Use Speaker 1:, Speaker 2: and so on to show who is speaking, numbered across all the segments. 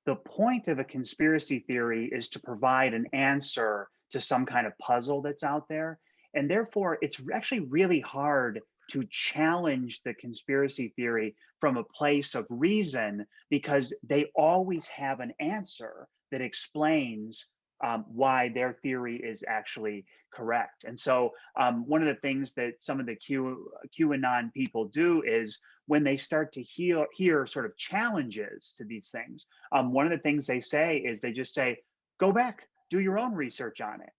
Speaker 1: The point of a conspiracy theory is to provide an answer to some kind of puzzle that's out there. And therefore, it's actually really hard to challenge the conspiracy theory from a place of reason because they always have an answer that explains why their theory is actually correct. And so one of the things that some of the QAnon people do is when they start to hear sort of challenges to these things, one of the things they say is they just say, go back, do your own research on it,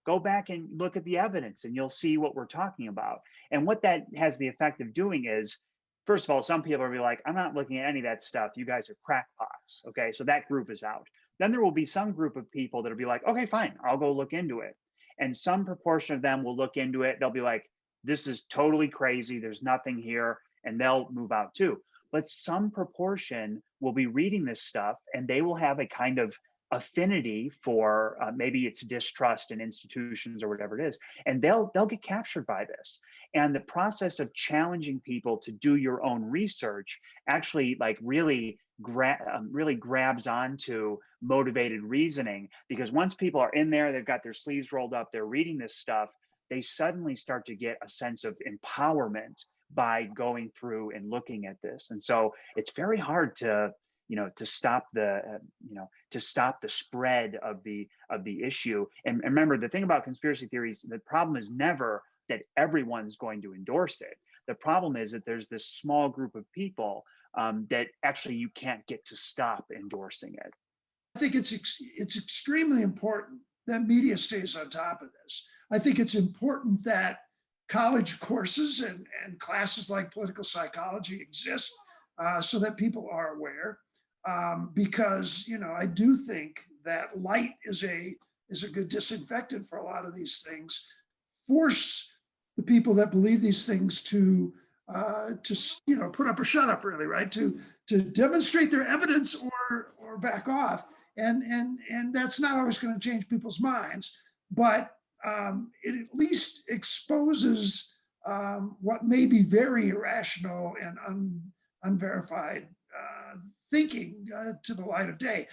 Speaker 1: go back and look at the evidence and you'll see what we're talking about. And what that has the effect of doing is, first of all, some people will be like, I'm not looking at any of that stuff. You guys are crackpots. Okay, so that group is out. Then there will be some group of people that'll be like, okay, fine, I'll go look into it. And some proportion of them will look into it. They'll be like, this is totally crazy. There's nothing here. And they'll move out too. But some proportion will be reading this stuff and they will have a kind of affinity for maybe it's distrust in institutions or whatever it is, and they'll get captured by this. And the process of challenging people to do your own research actually like really grabs onto motivated reasoning, because once people are in there, they've got their sleeves rolled up, they're reading this stuff, they suddenly start to get a sense of empowerment by going through and looking at this. And so it's very hard to stop the spread of the issue. And remember, the thing about conspiracy theories, the problem is never that everyone's going to endorse it. The problem is that there's this small group of people that actually you can't get to stop endorsing it.
Speaker 2: I think it's extremely important that media stays on top of this. I think it's important that college courses and classes like political psychology exist so that people are aware. Because I do think that light is a good disinfectant for a lot of these things. Force the people that believe these things to put up or shut up, really, right? To demonstrate their evidence or back off, and that's not always going to change people's minds, but it at least exposes what may be very irrational and unverified thinking to the light of day.